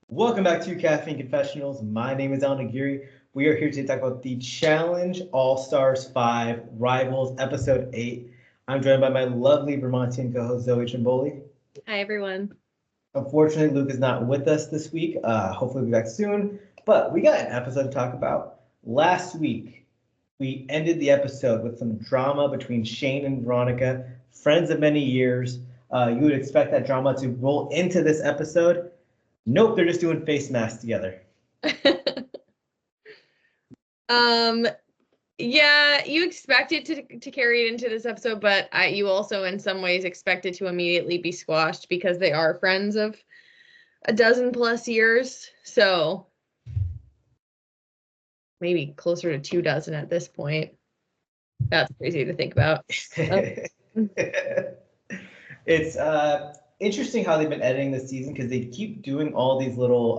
Welcome back to Caffeine Confessionals. My name is Allan and We are here to talk about the Challenge All-Stars 5 Rivals Episode 8. I'm joined by my lovely Vermontian co-host Zoe Trimboli. Hi, everyone. Unfortunately, Luke is not with us this week. Hopefully he'll be back soon. But we got an episode to talk about. Last week, we ended the episode with some drama between Shane and Veronica, friends of many years. You would expect that drama to roll into this episode. Nope, they're just doing face masks together. Yeah, you expect it to carry it into this episode, but you also in some ways expect it to immediately be squashed because they are friends of a dozen plus years. So maybe closer to 24 at this point. That's crazy to think about. It's interesting how they've been editing this season because they keep doing all these little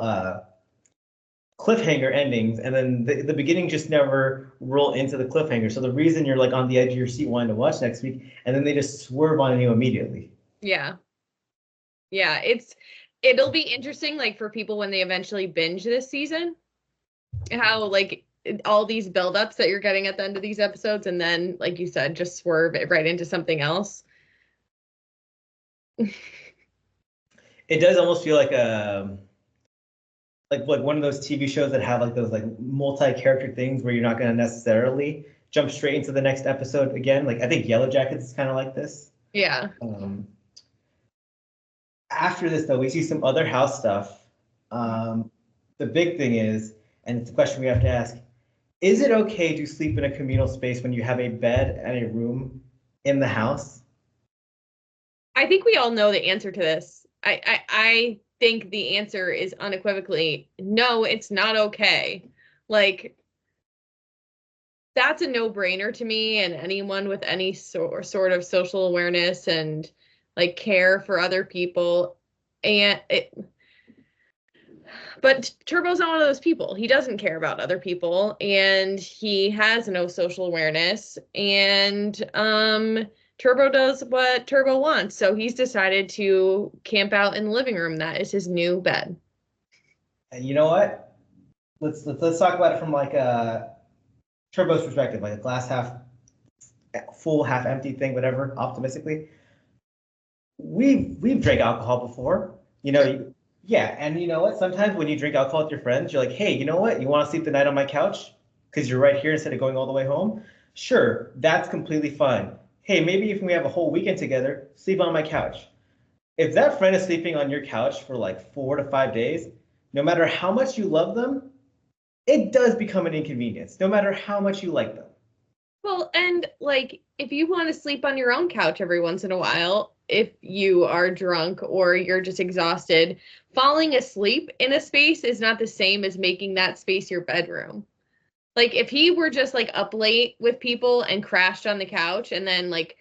cliffhanger endings, and then the beginning just never roll into the cliffhanger. So the reason you're like on the edge of your seat wanting to watch next week, and then they just swerve on you immediately. Yeah. It'll be interesting, like for people when they eventually binge this season, how like all these buildups that you're getting at the end of these episodes, and then, like you said, just swerve it right into something else. It does almost feel like like one of those TV shows that have like those like multi-character things where you're not going to necessarily jump straight into the next episode again. Like I think Yellow Jackets is kind of like this. Yeah. After this though, we see some other house stuff. The big thing is, and it's a question we have to ask, is it okay to sleep in a communal space when you have a bed and a room in the house? I think we all know the answer to this. I think the answer is unequivocally no, it's not okay. Like, that's a no-brainer to me, and anyone with any sort of social awareness and like care for other people. But Turbo's not one of those people. He doesn't care about other people, and he has no social awareness, and Turbo does what Turbo wants. So he's decided to camp out in the living room. That is his new bed. And you know what? Let's talk about it from like a Turbo's perspective, like a glass half full, half empty thing, whatever, optimistically. We've drank alcohol before, yeah, and you know what? Sometimes when you drink alcohol with your friends, you're like, hey, you know what? You want to sleep the night on my couch because you're right here instead of going all the way home? Sure, that's completely fine. Hey, maybe if we have a whole weekend together, sleep on my couch. If that friend is sleeping on your couch for like 4 to 5 days, no matter how much you love them, it does become an inconvenience, no matter how much you like them. Well, and like if you want to sleep on your own couch every once in a while, if you are drunk or you're just exhausted, falling asleep in a space is not the same as making that space your bedroom. Like if he were just like up late with people and crashed on the couch and then like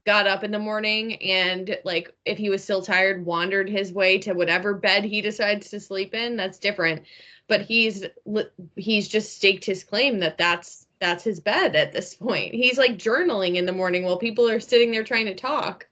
got up in the morning and like if he was still tired wandered his way to whatever bed he decides to sleep in, that's different. But he's just staked his claim that that's his bed at this point. He's like journaling in the morning while people are sitting there trying to talk.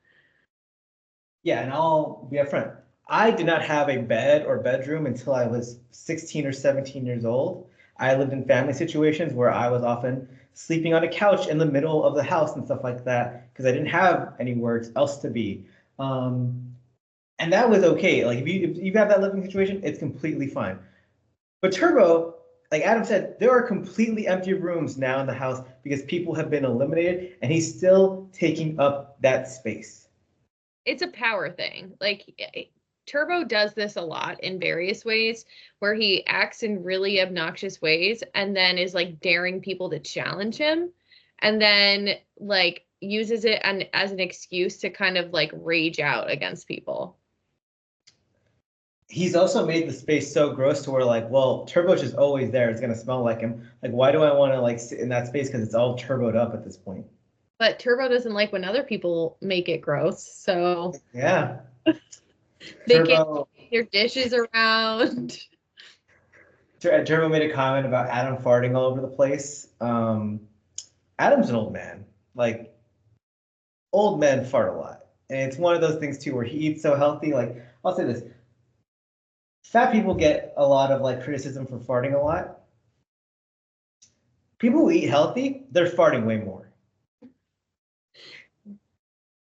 Yeah, and I'll be upfront. I did not have a bed or bedroom until I was 16 or 17 years old. I lived in family situations where I was often sleeping on a couch in the middle of the house and stuff like that because I didn't have anywhere else to be. And that was okay. Like if you have that living situation, it's completely fine. But Turbo, like Adam said, there are completely empty rooms now in the house because people have been eliminated, and he's still taking up that space. It's a power thing. Like Turbo does this a lot in various ways where he acts in really obnoxious ways and then is like daring people to challenge him and then like uses it as an excuse to kind of like rage out against people. He's also made the space so gross to where like, well, Turbo's just always there. It's gonna smell like him. Like, why do I want to like sit in that space? Because it's all turboed up at this point. But Turbo doesn't like when other people make it gross, so Yeah. they can't Turbo take their dishes around. Turbo made a comment about Adam farting all over the place. Adam's an old man. Like old men fart a lot. And it's one of those things too where he eats so healthy. Like, I'll say this. Fat people get a lot of like criticism for farting a lot. People who eat healthy, they're farting way more.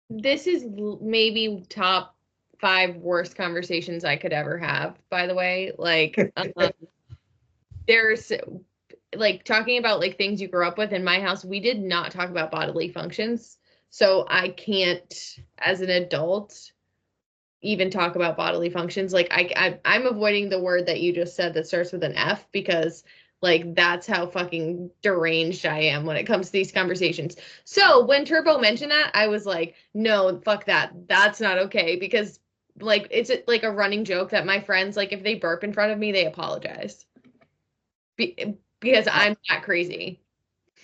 This is maybe top 5 worst conversations I could ever have, by the way. Like, there's like talking about like things you grew up with. In my house, we did not talk about bodily functions. So I can't, as an adult, even talk about bodily functions. Like I'm avoiding the word that you just said that starts with an F, because like that's how fucking deranged I am when it comes to these conversations. So when Turbo mentioned that, I was like, no, fuck that. That's not okay, because like it's like a running joke that my friends, like if they burp in front of me, they apologize. Because I'm that crazy.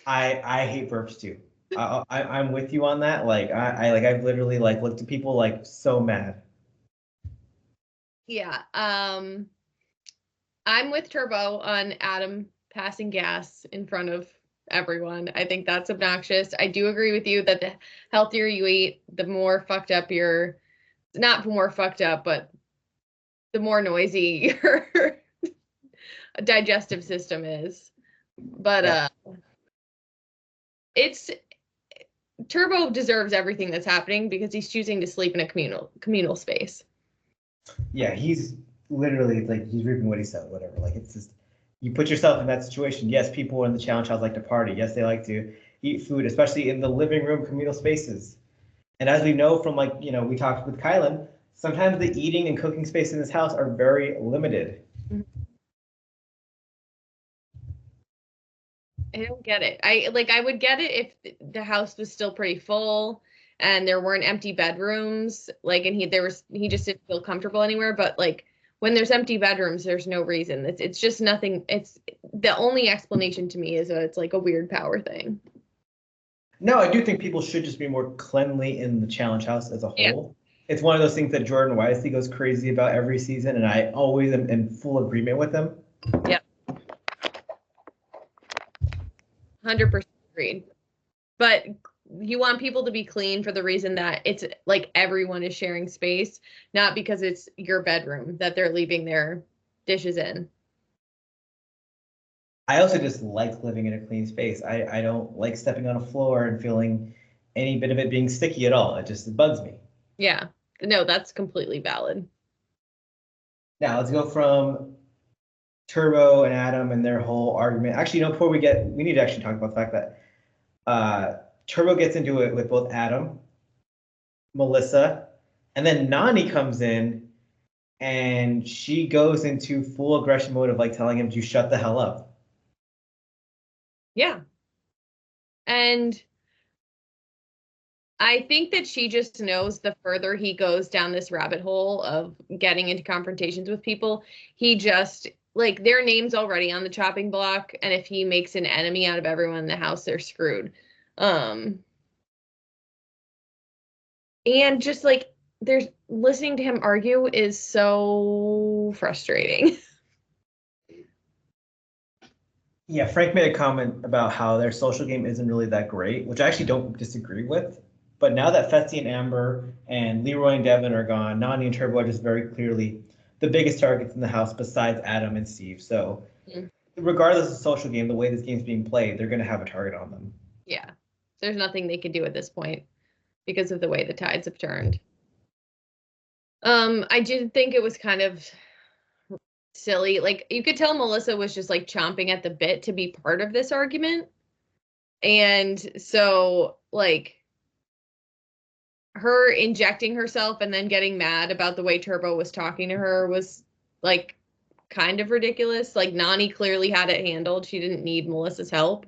I hate burps too. I'm with you on that. Like I've literally like looked at people like so mad. Yeah. I'm with Turbo on Adam passing gas in front of everyone. I think that's obnoxious. I do agree with you that the healthier you eat, the more fucked up you're, not more fucked up, but the more noisy your digestive system is. But Yeah. it's Turbo deserves everything that's happening because he's choosing to sleep in a communal space. Yeah, he's literally like he's reaping what he sowed, whatever. Like it's just you put yourself in that situation. Yes, people in the challenge house like to party. Yes, they like to eat food, especially in the living room communal spaces. And as we know from like, we talked with Kylan, sometimes the eating and cooking space in this house are very limited. I don't get it. I would get it if the house was still pretty full and there weren't empty bedrooms, like, and he just didn't feel comfortable anywhere. But like when there's empty bedrooms, there's no reason. It's just nothing. It's the only explanation to me is that it's like a weird power thing. No, I do think people should just be more cleanly in the challenge house as a Yeah. whole. It's one of those things that Jordan Wisely goes crazy about every season, and I always am in full agreement with him. Yeah. 100% agreed. But you want people to be clean for the reason that it's like everyone is sharing space, not because it's your bedroom that they're leaving their dishes in. I also just like living in a clean space. I don't like stepping on a floor and feeling any bit of it being sticky at all. It bugs me. Yeah. No, that's completely valid. Now let's go from Turbo and Adam and their whole argument. Actually, before we need to actually talk about the fact that Turbo gets into it with both Adam, Melissa, and then Nani comes in and she goes into full aggression mode of like telling him to shut the hell up. Yeah. And I think that she just knows the further he goes down this rabbit hole of getting into confrontations with people, he just like their name's already on the chopping block. And if he makes an enemy out of everyone in the house, they're screwed. And just like there's listening to him argue is so frustrating. Yeah, Frank made a comment about how their social game isn't really that great, which I actually don't disagree with. But now that Fetsy and Amber and Leroy and Devin are gone, Nani and Turbo are just very clearly the biggest targets in the house besides Adam and Steve. So regardless of social game, the way this game's being played, they're going to have a target on them. Yeah. There's nothing they can do at this point because of the way the tides have turned. I did think it was kind of silly. Like you could tell Melissa was just like chomping at the bit to be part of this argument. And so like her injecting herself and then getting mad about the way Turbo was talking to her was like kind of ridiculous. Like Nani clearly had it handled. She didn't need Melissa's help.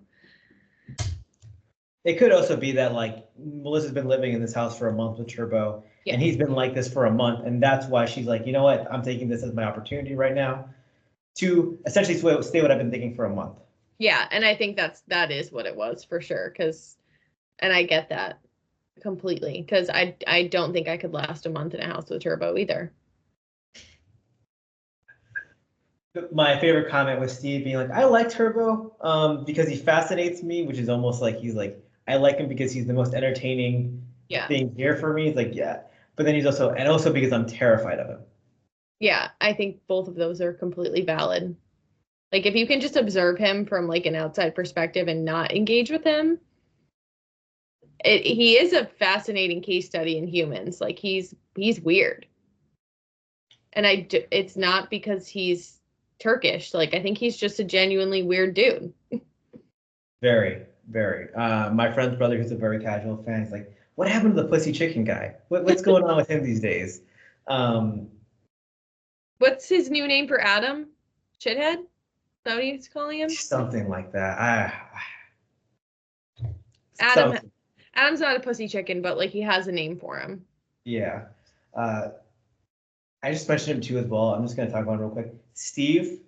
It could also be that like Melissa's been living in this house for a month with Turbo, and he's been like this for a month, and that's why she's like, you know what, I'm taking this as my opportunity right now to essentially stay what I've been thinking for a month. Yeah, and I think that is what it was for sure. And I get that completely because I don't think I could last a month in a house with Turbo either. My favorite comment was Steve being like, I like Turbo because he fascinates me, which is almost like he's like, I like him because he's the most entertaining thing here for me. He's like, yeah. But then also because I'm terrified of him. Yeah, I think both of those are completely valid. Like if you can just observe him from like an outside perspective and not engage with him, he is a fascinating case study in humans. Like he's weird. And it's not because he's Turkish. Like I think he's just a genuinely weird dude. Very, very. My friend's brother, who's a very casual fan, is like, "What happened to the pussy chicken guy? What's going on with him these days?" Um, What's his new name for Adam? Shithead? Is that what he's calling him? something like that. Adam. Something. Adam's not a pussy chicken, but like he has a name for him. Yeah. Uh, I just mentioned him too as well. I'm just going to talk about it real quick. Steve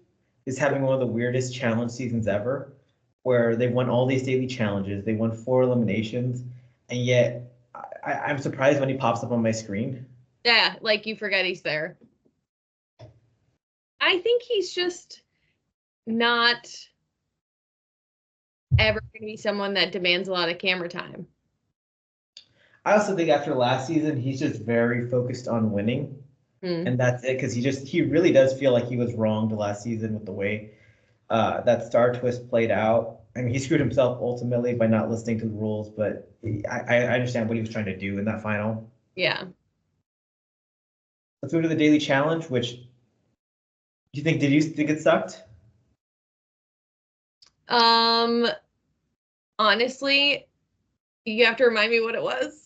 is having one of the weirdest challenge seasons ever, where they won all these daily challenges. They won 4 eliminations, and yet I'm surprised when he pops up on my screen. Yeah, like you forget he's there. I think he's just not ever going to be someone that demands a lot of camera time. I also think after last season, he's just very focused on winning. And that's it, because he really does feel like he was wronged last season with the way that star twist played out. I mean, he screwed himself ultimately by not listening to the rules, but I understand what he was trying to do in that final. Yeah. Let's move to the daily challenge, which did you think it sucked? Honestly, you have to remind me what it was.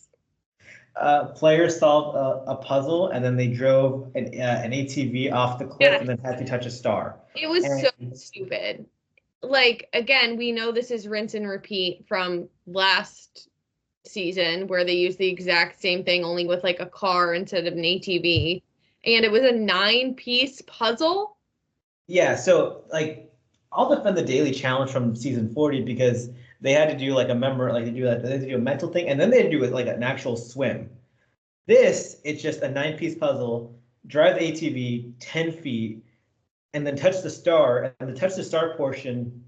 Players solved a puzzle, and then they drove an ATV off the cliff, and then had to touch a star. It was And so stupid. Like, again, we know this is rinse and repeat from last season where they used the exact same thing, only with like a car instead of an ATV. And it was a 9-piece puzzle. yeah, so like I'll defend the daily challenge from season 40 because they had to do like a they had to do a mental thing, and then they had to do it like an actual swim. This, it's just a 9-piece puzzle, drive the ATV 10 feet, and then touch the star. And the touch the star portion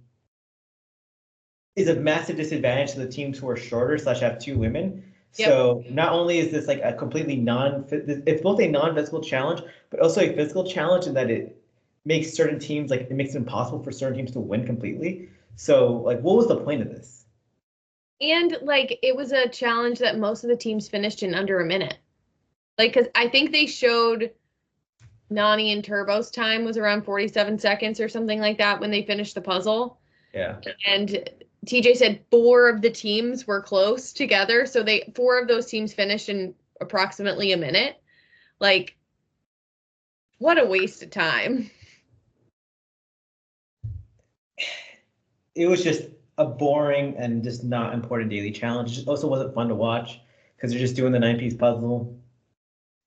is a massive disadvantage to the teams who are shorter / have 2 women. Yep. So not only is this like a completely it's both a non-physical challenge, but also a physical challenge in that it makes certain teams, like it makes it impossible for certain teams to win completely. So like, what was the point of this? And like it was a challenge that most of the teams finished in under a minute. Like, because I think they showed Nani and Turbo's time was around 47 seconds or something like that when they finished the puzzle. Yeah. And TJ said 4 of the teams were close together. So 4 of those teams finished in approximately a minute. Like, what a waste of time. It was just a boring and just not important daily challenge. It also wasn't fun to watch because they're just doing the 9-piece puzzle.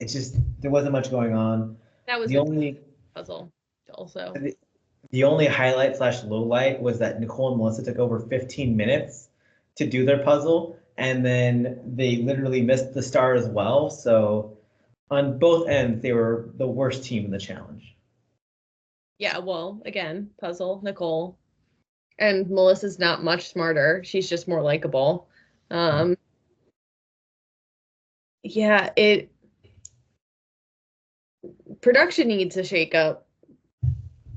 It's just, there wasn't much going on. That was the only puzzle also. The only highlight / low light was that Nicole and Melissa took over 15 minutes to do their puzzle, and then they literally missed the star as well. So on both ends, they were the worst team in the challenge. Yeah, well, again, puzzle, Nicole. And Melissa's not much smarter. She's just more likable. Yeah, production needs a shakeup.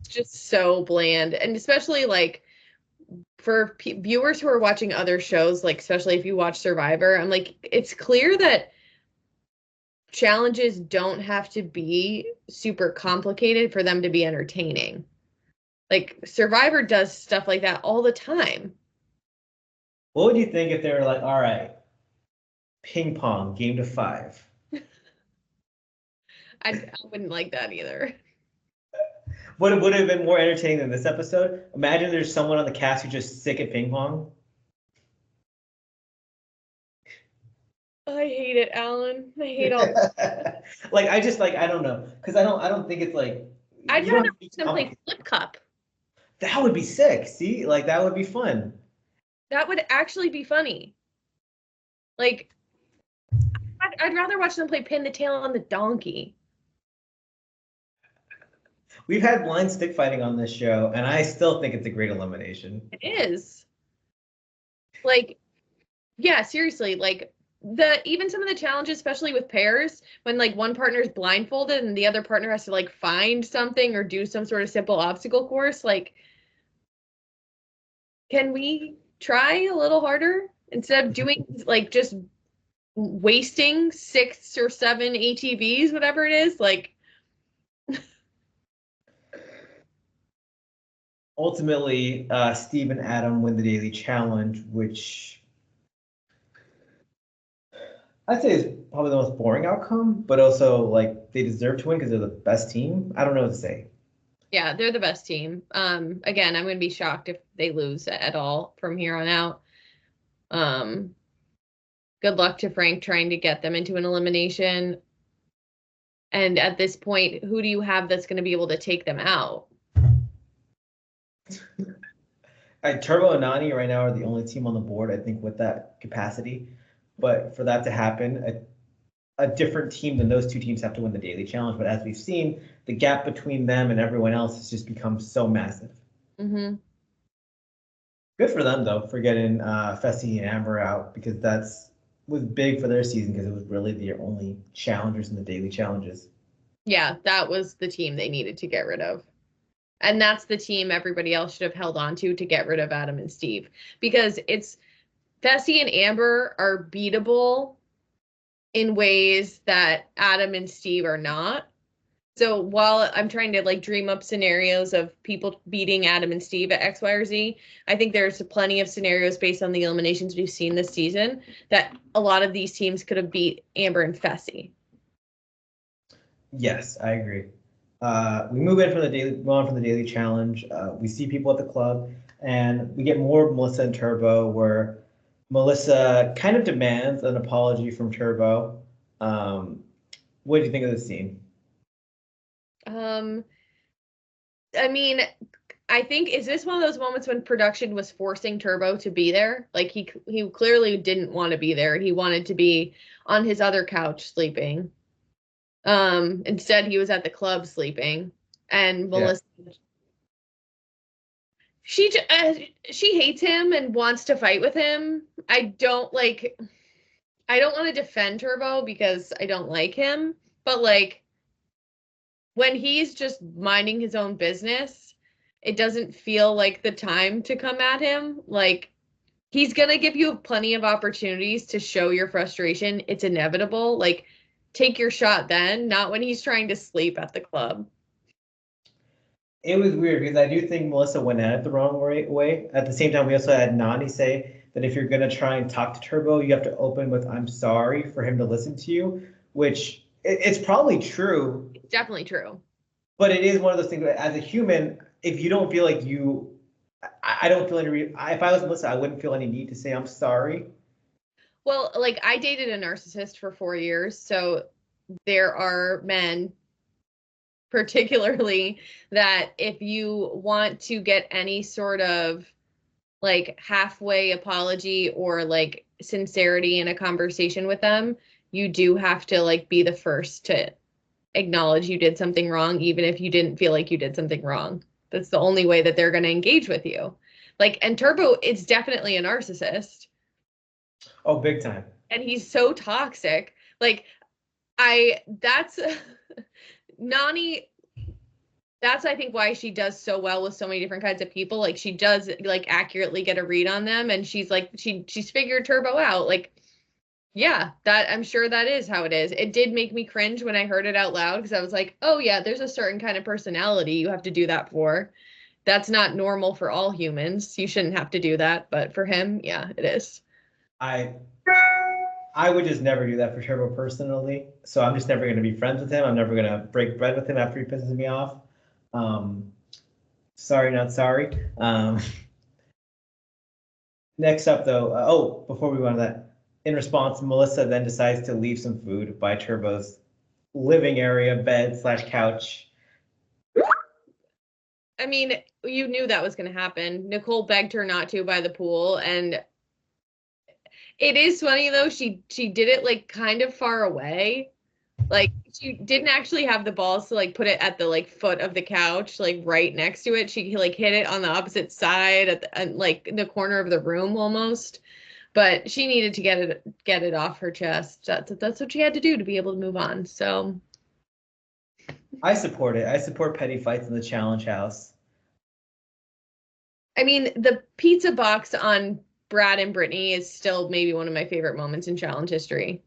It's just so bland, and especially like for viewers who are watching other shows, like especially if you watch Survivor, I'm like, it's clear that challenges don't have to be super complicated for them to be entertaining. Like Survivor does stuff like that all the time. What would you think if they were like, all right, ping pong, game to 5? I wouldn't like that either. Would it have been more entertaining than this episode? Imagine there's someone on the cast who's just sick at ping pong. I hate it, Allan. I hate all. Like I don't know, because I don't think it's like. I'd rather watch them play Flip Cup. That would be sick. See, like that would be fun. That would actually be funny. Like, I'd rather watch them play Pin the Tail on the Donkey. We've had blind stick fighting on this show, and I still think it's a great elimination. It is. Like, yeah, seriously, like even some of the challenges, especially with pairs, when like one partner is blindfolded and the other partner has to like find something or do some sort of simple obstacle course, like, can we try a little harder instead of doing like just wasting 6 or 7 ATVs, whatever it is? Like, ultimately, Steve and Adam win the daily challenge, which I'd say is probably the most boring outcome, but also like they deserve to win because they're the best team. I don't know what to say. yeah, they're the best team. Again, I'm going to be shocked if they lose at all from here on out. Um, Good luck to Frank trying to get them into an elimination. And at this point, who do you have that's going to be able to take them out? Turbo and Nani right now are the only team on the board, I think, with that capacity. But for that to happen, a different team than those two teams have to win the daily challenge. But as we've seen, the gap between them and everyone else has just become so massive. Mm-hmm. Good for them though for getting Fessy and Amber out because was big for their season because it was really the only challengers in the daily challenges. Yeah, that was the team they needed to get rid of. And that's the team everybody else should have held on to get rid of Adam and Steve. Because it's Fessy and Amber are beatable in ways that Adam and Steve are not. So while I'm trying to like dream up scenarios of people beating Adam and Steve at X, Y, or Z, I think there's plenty of scenarios based on the eliminations we've seen this season that a lot of these teams could have beat Amber and Fessy. Yes, I agree. We move on from the daily challenge. We see people at the club, and we get more Melissa and Turbo, where Melissa kind of demands an apology from Turbo. What do you think of this scene? I mean, I think, is this one of those moments when production was forcing Turbo to be there? Like he clearly didn't want to be there. He wanted to be on his other couch sleeping. Instead he was at the club sleeping. And Melissa, she hates him and wants to fight with him. I don't want to defend Turbo because I don't like him, but like when he's just minding his own business, it doesn't feel like the time to come at him. Like, he's going to give you plenty of opportunities to show your frustration. It's inevitable. Like, take your shot then, not when he's trying to sleep at the club. It was weird because I do think Melissa went at it the wrong way. At the same time, we also had Nani say that if you're going to try and talk to Turbo, you have to open with "I'm sorry" for him to listen to you, which it's probably true. It's definitely true. But it is one of those things that as a human, if you don't feel like I don't feel any, if I was Melissa, I wouldn't feel any need to say I'm sorry. Well, like I dated a narcissist for 4 years, so there are men particularly that if you want to get any sort of like halfway apology or like sincerity in a conversation with them, you do have to like be the first to acknowledge you did something wrong, even if you didn't feel like you did something wrong. That's the only way that they're going to engage with you. Like, and Turbo is definitely a narcissist. Oh, big time. And he's so toxic. Like, that's Nani, that's I think why she does so well with so many different kinds of people. Like she does like accurately get a read on them, and she's like she's figured Turbo out. Like, yeah, that I'm sure that is how it is. It did make me cringe when I heard it out loud because I was like, oh yeah, there's a certain kind of personality you have to do that for. That's not normal for all humans. You shouldn't have to do that, but for him, yeah, it is. I would just never do that for Turbo personally. So I'm just never going to be friends with him. I'm never going to break bread with him after he pisses me off. Sorry, not sorry. Next up, though, before we go on to that, in response, Melissa then decides to leave some food by Turbo's living area, bed/couch. I mean, you knew that was going to happen. Nicole begged her not to by the pool, and it is funny though. She did it like kind of far away. Like she didn't actually have the balls to like put it at the like foot of the couch, like right next to it. She like hit it on the opposite side at like in the corner of the room almost. but she needed to get it off her chest. That's what she had to do to be able to move on. So I support it. I support petty fights in the challenge house. I mean, the pizza box on Brad and Brittany is still maybe one of my favorite moments in challenge history.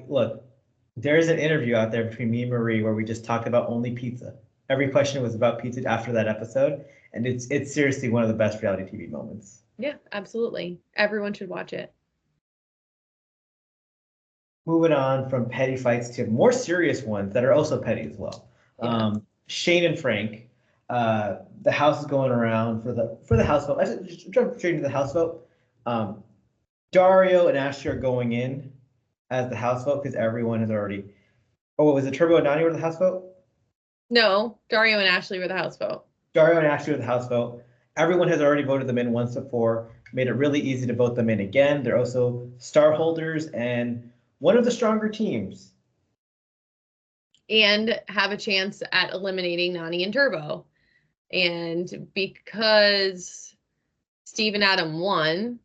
Look, there's an interview out there between me and Marie where we just talked about only pizza. Every question was about pizza after that episode, and it's seriously one of the best reality TV moments. Yeah, absolutely. Everyone should watch it. Moving on from petty fights to more serious ones that are also petty as well. Yeah. Shane and Frank. The house is going around for the house vote. I should just jump straight into the house vote. Dario and Ashley are going in as the house vote because everyone has already. Oh, was it Turbo and Nani were the house vote? No, Dario and Ashley were the house vote. Dario and Ashley were the house vote. Everyone has already voted them in once before, made it really easy to vote them in again. They're also star holders and one of the stronger teams. And have a chance at eliminating Nani and Turbo. And because Steve and Adam won,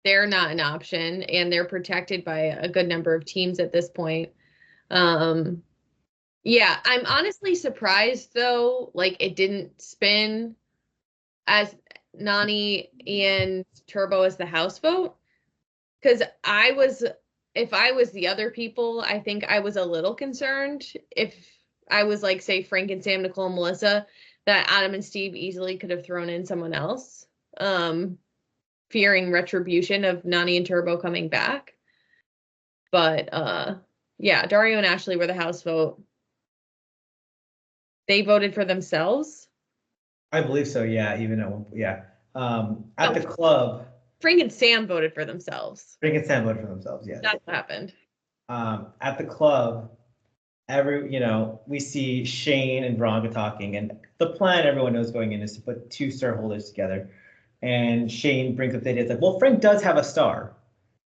they're not an option, and they're protected by a good number of teams at this point. Yeah, I'm honestly surprised though, like it didn't spin as Nani and Turbo as the house vote. Because if I was the other people, I think I was a little concerned if I was like, say, Frank and Sam, Nicole and Melissa, that Adam and Steve easily could have thrown in someone else, fearing retribution of Nani and Turbo coming back. But yeah, Dario and Ashley were the house vote. They voted for themselves. I believe so. Yeah, even at one, yeah. At the club, Frank and Sam voted for themselves. Frank and Sam voted for themselves. Yes. That's what happened. At the club, we see Shane and Veronica talking, and the plan everyone knows going in is to put two star holders together. And Shane brings up the idea, it's like, well, Frank does have a star.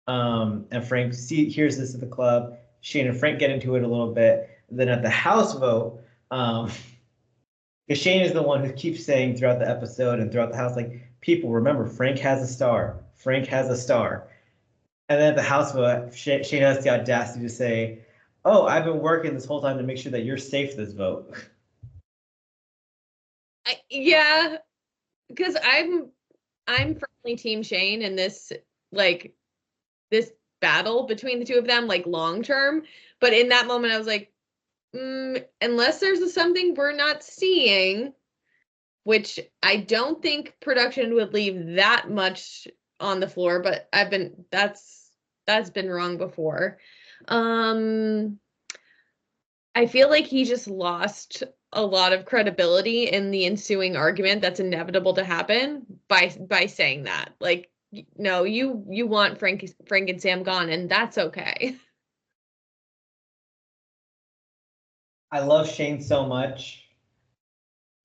And Frank hears this at the club. Shane and Frank get into it a little bit. Then at the house vote, because Shane is the one who keeps saying throughout the episode and throughout the house, like, people remember Frank has a star. Frank has a star. And then at the house vote, Shane has the audacity to say, "Oh, I've been working this whole time to make sure that you're safe this vote." Yeah, because I'm firmly Team Shane in this battle between the two of them, like long term. But in that moment, I was like, unless there's something we're not seeing, which I don't think production would leave that much on the floor. But that's been wrong before. I feel like he just lost a lot of credibility in the ensuing argument that's inevitable to happen by saying that. Like, no, you want Frank and Sam gone, and that's okay. I love Shane so much.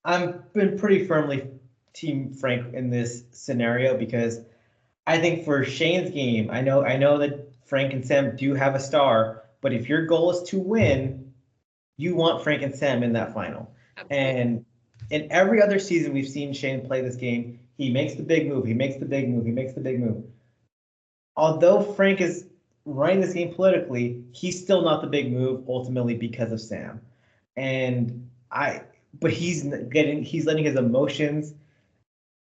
I've been pretty firmly Team Frank in this scenario because I think for Shane's game, I know that Frank and Sam do have a star, but if your goal is to win, you want Frank and Sam in that final. Absolutely. And in every other season we've seen Shane play this game, he makes the big move, he makes the big move, he makes the big move. Although Frank is running this game politically, he's still not the big move ultimately because of Sam. But he's letting his emotions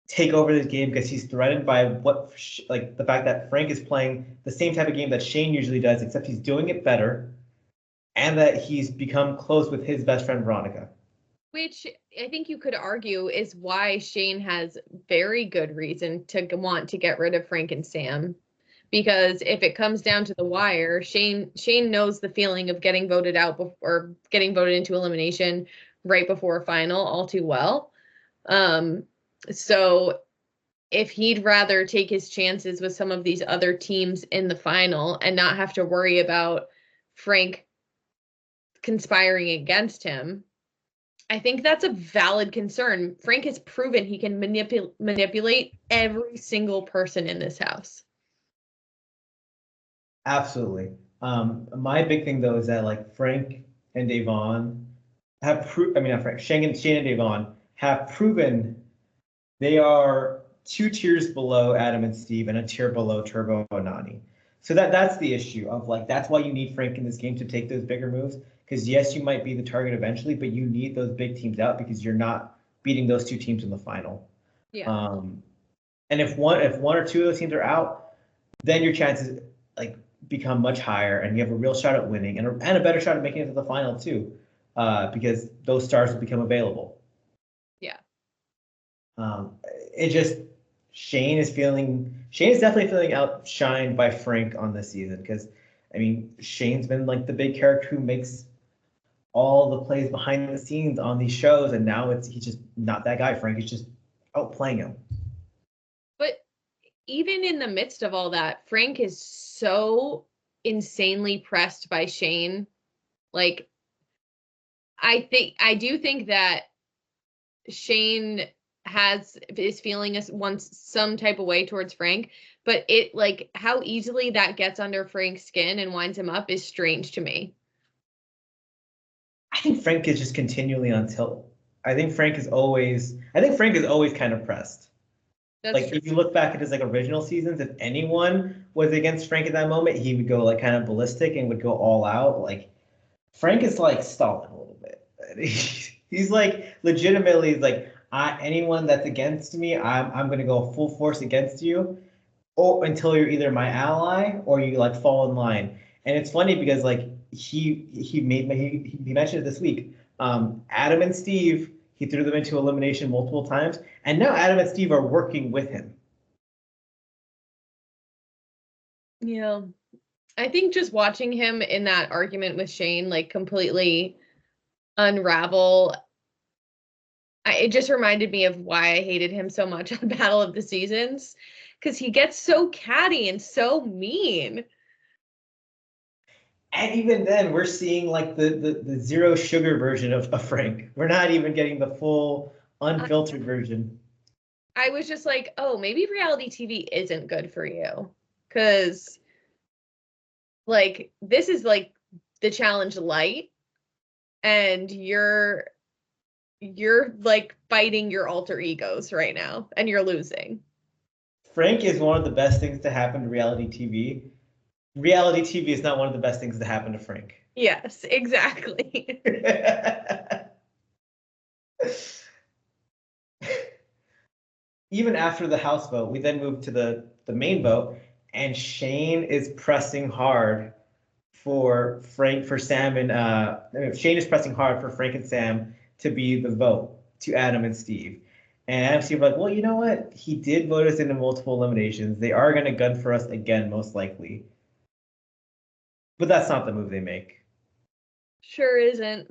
take over this game because he's threatened by the fact that Frank is playing the same type of game that Shane usually does, except he's doing it better, and that he's become close with his best friend Veronica. Which I think you could argue is why Shane has very good reason to want to get rid of Frank and Sam. Because if it comes down to the wire, Shane knows the feeling of getting voted out or getting voted into elimination right before a final all too well. So if he'd rather take his chances with some of these other teams in the final and not have to worry about Frank conspiring against him, I think that's a valid concern. Frank has proven he can manipulate every single person in this house. Absolutely. My big thing though is that like Frank and Davon have Shane and Davon have proven they are 2 tiers below Adam and Steve and a tier below Turbo and Nani. So that's the issue of like that's why you need Frank in this game to take those bigger moves. Because yes, you might be the target eventually, but you need those big teams out because you're not beating those 2 teams in the final. Yeah. And if one or two of those teams are out, then your chances like become much higher, and you have a real shot at winning and a better shot at making it to the final too, because those stars will become available. Yeah. It just Shane is definitely feeling outshined by Frank on this season because I mean Shane's been like the big character who makes all the plays behind the scenes on these shows, and now he's just not that guy. Frank is just outplaying him. But even in the midst of all that, Frank is so insanely pressed by Shane. Like, I do think that Shane is feeling some type of way towards Frank, but it like how easily that gets under Frank's skin and winds him up is strange to me. I think Frank is just continually on tilt. I think Frank is always kind of pressed. That's like true. If you look back at his like original seasons, if anyone was against Frank at that moment, he would go like kind of ballistic and would go all out. Like Frank is like stalling a little bit. He's like legitimately like anyone that's against me, I'm gonna go full force against you, or until you're either my ally or you like fall in line. And it's funny because like he mentioned it this week. Adam and Steve, he threw them into elimination multiple times, and now Adam and Steve are working with him. Yeah. I think just watching him in that argument with Shane, like completely unravel, it just reminded me of why I hated him so much on Battle of the Seasons, because he gets so catty and so mean. And even then, we're seeing like the zero sugar version of Frank. We're not even getting the full unfiltered version. I was just like, oh, maybe reality TV isn't good for you. Because, like, this is like the challenge light, and you're like fighting your alter egos right now, and you're losing. Frank is one of the best things to happen to reality TV. Reality TV is not one of the best things to happen to Frank. Yes, exactly. Even after the House vote, we then moved to the main vote, and Shane is pressing hard for Sam and Shane is pressing hard for Frank and Sam to be the vote to Adam and Steve. And Adam and Steve are like, well, you know what? He did vote us into multiple eliminations. They are going to gun for us again, most likely. But that's not the move they make. Sure isn't.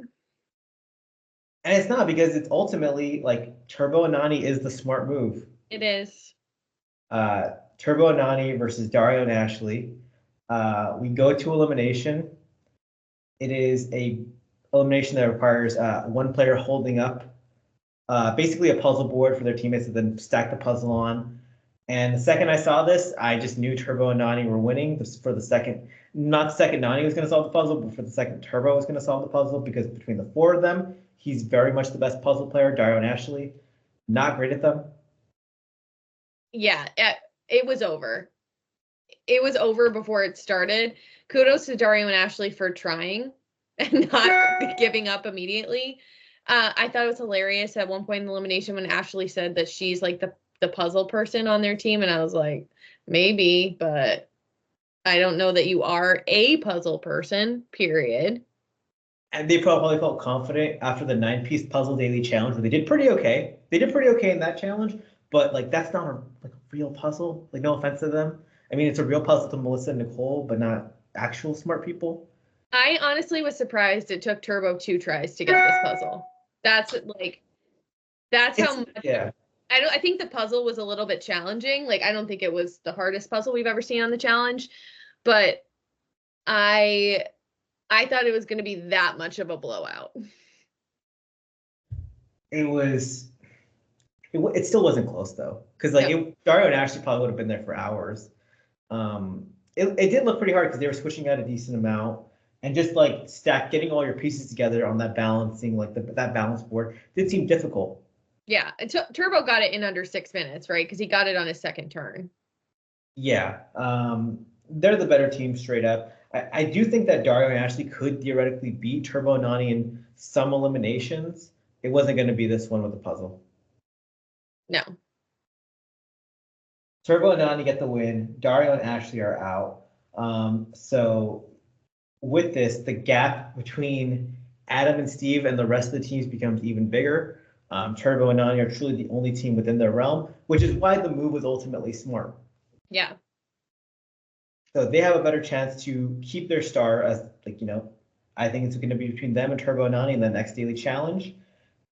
And it's not, because it's ultimately like Turbo and Nani is the smart move. It is. Turbo and Nani versus Dario and Ashley. We go to elimination. It is a elimination that requires one player holding up basically a puzzle board for their teammates to then stack the puzzle on. And the second I saw this, I just knew Turbo and Nani were winning. For the second, not the second Nani was going to solve the puzzle, but for the second Turbo was going to solve the puzzle, because between the 4 of them, he's very much the best puzzle player. Dario and Ashley, not great at them. Yeah, it was over. It was over before it started. Kudos to Dario and Ashley for trying and not giving up immediately. I thought it was hilarious at one point in the elimination when Ashley said that she's like the puzzle person on their team, and I was like, maybe, but I don't know that you are a puzzle person, period. And they probably felt confident after the 9-piece puzzle daily challenge, where they did pretty okay. They did pretty okay in that challenge, but like that's not a real puzzle. Like, no offense to them. I mean, it's a real puzzle to Melissa and Nicole, but not actual smart people. I honestly was surprised it took Turbo 2 tries to get this puzzle. That's how much. Yeah. I think the puzzle was a little bit challenging. Like, I don't think it was the hardest puzzle we've ever seen on the challenge, but I thought it was going to be that much of a blowout. It still wasn't close though, because like Dario and Ashley probably would have been there for hours. It did look pretty hard because they were switching out a decent amount, and just like getting all your pieces together on that balancing, like that balance board did seem difficult. Yeah, Turbo got it in under 6 minutes, right? Because he got it on his second turn. Yeah, they're the better team straight up. I do think that Dario and Ashley could theoretically beat Turbo and Nani in some eliminations. It wasn't going to be this one with the puzzle. No. Turbo and Nani get the win. Dario and Ashley are out. So with this, the gap between Adam and Steve and the rest of the teams becomes even bigger. Turbo and Nani are truly the only team within their realm, which is why the move was ultimately smart. Yeah. So they have a better chance to keep their star as, like, I think it's going to be between them and Turbo and Nani in the next daily challenge.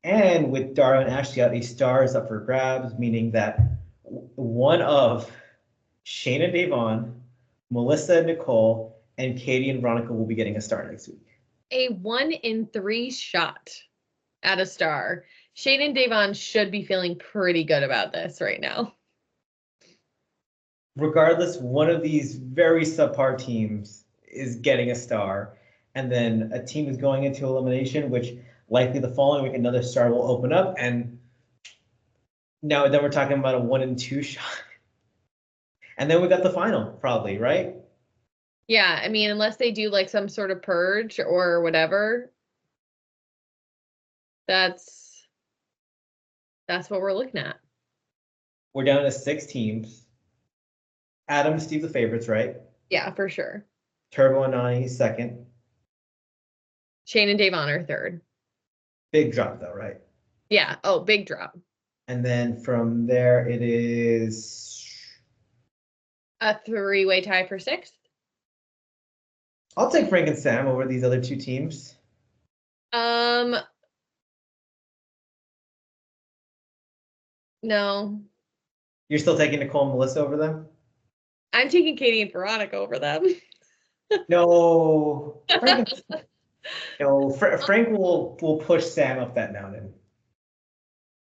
And with Dario and Ashley out, a star is up for grabs, meaning that one of Shane and Davon, Melissa and Nicole, and Katie and Veronica will be getting a star next week. A 1 in 3 shot at a star. Shane and Davon should be feeling pretty good about this right now. Regardless, one of these very subpar teams is getting a star, and then a team is going into elimination, which likely the following week another star will open up, and now then we're talking about a 1 in 2 shot. And then we got the final, probably, right? Yeah, I mean, unless they do like some sort of purge or whatever, that's what we're looking at. We're down to 6 teams. Adam and Steve the favorites, right? Yeah, for sure. Turbo and Nani second. Shane and Davon are third. Big drop though, right? Yeah. Oh, big drop. And then from there it is a 3-way tie for 6th. I'll take Frank and Sam over these other 2 teams. No. You're still taking Nicole and Melissa over them? I'm taking Katie and Veronica over them. No. Frank will push Sam up that mountain.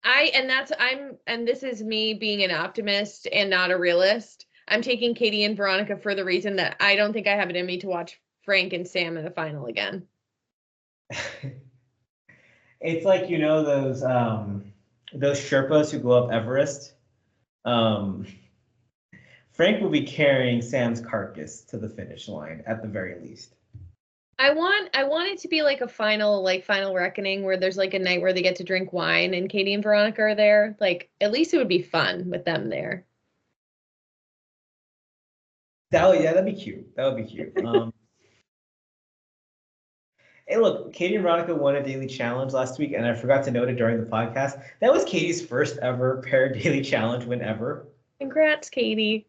And this is me being an optimist and not a realist. I'm taking Katie and Veronica for the reason that I don't think I have it in me to watch Frank and Sam in the final again. It's like, those Sherpas who go up Everest. Frank will be carrying Sam's carcass to the finish line at the very least. I want it to be like a final reckoning where there's like a night where they get to drink wine and Katie and Veronica are there. Like, at least it would be fun with them there. That'd be cute. That would be cute. Hey, look, Katie and Veronica won a daily challenge last week, and I forgot to note it during the podcast. That was Katie's first ever paired daily challenge win ever. Congrats, Katie.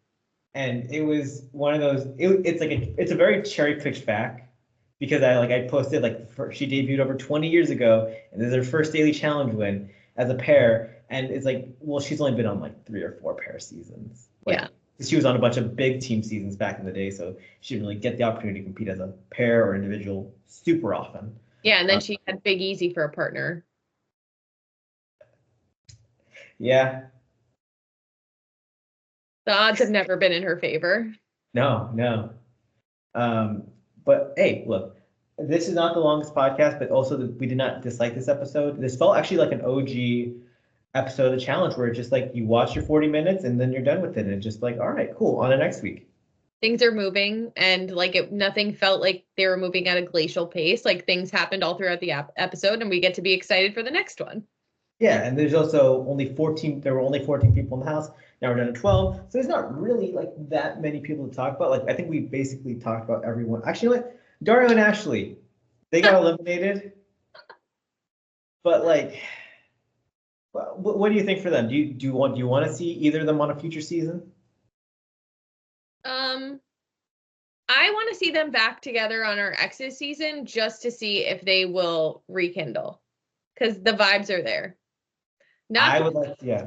And it was one of those. It's a very cherry picked back because I posted she debuted over 20 years ago, and this is her first daily challenge win as a pair. And it's like, well, she's only been on like 3 or 4 pair seasons. Yeah. She was on a bunch of big team seasons back in the day, so she didn't really get the opportunity to compete as a pair or individual super often. Yeah, and then she had Big Easy for a partner. Yeah. The odds have never been in her favor. No. But hey, look, this is not the longest podcast, but also we did not dislike this episode. This felt actually like an OG episode of the challenge where it's just like you watch your 40 minutes and then you're done with it. And it's just like, all right, cool, on to next week. Things are moving, and nothing felt like they were moving at a glacial pace. Like, things happened all throughout the episode, and we get to be excited for the next one. Yeah, and there's also only 14. There were only 14 people in the house. Now we're down to 12. So there's not really like that many people to talk about. Like, I think we basically talked about everyone. Actually, like Dario and Ashley, they got eliminated. But like, what do you think for them? Do you want to see either of them on a future season? I want to see them back together on our exes season just to see if they will rekindle, because the vibes are there. I would like, yeah.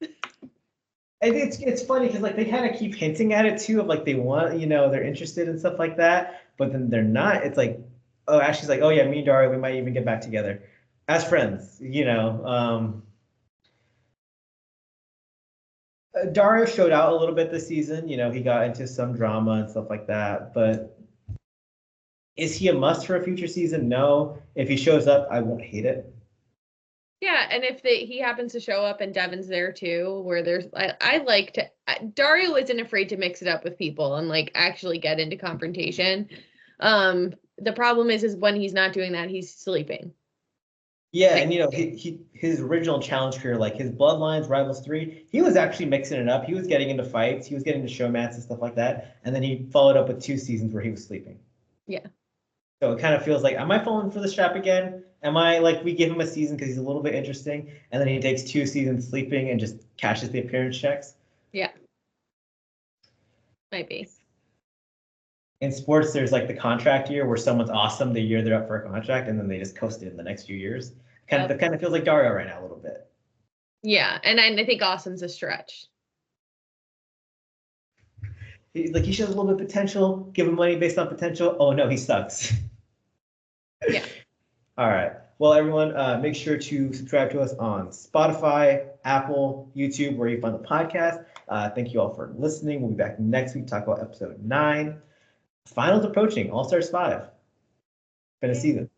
And it's funny because like they kind of keep hinting at it too, of like they want, they're interested and stuff like that, but then they're not. It's like, oh, Ashley's like, oh yeah, me and Dario, we might even get back together as friends, Dario showed out a little bit this season. He got into some drama and stuff like that. But is he a must for a future season? No. If he shows up, I won't hate it. Yeah, and if he happens to show up and Devin's there too, where I like to, Dario isn't afraid to mix it up with people and like actually get into confrontation. The problem is when he's not doing that, he's sleeping. Yeah, and you know, his original challenge career, like his Bloodlines, Rivals 3, he was actually mixing it up. He was getting into fights, he was getting into showmats and stuff like that. And then he followed up with 2 seasons where he was sleeping. Yeah. So it kind of feels like, am I falling for the trap again? Am I like, we give him a season because he's a little bit interesting, and then he takes 2 seasons sleeping and just cashes the appearance checks? Yeah. Might be. In sports, there's like the contract year where someone's awesome the year they're up for a contract, and then they just coast it in the next few years. That kind of feels like Dario right now a little bit. Yeah, and I think Awesome's a stretch. He shows a little bit of potential. Give him money based on potential. Oh no, he sucks. Yeah. All right. Well, everyone, make sure to subscribe to us on Spotify, Apple, YouTube, where you find the podcast. Thank you all for listening. We'll be back next week to talk about episode 9. Finals approaching. All Stars 5. Been a season.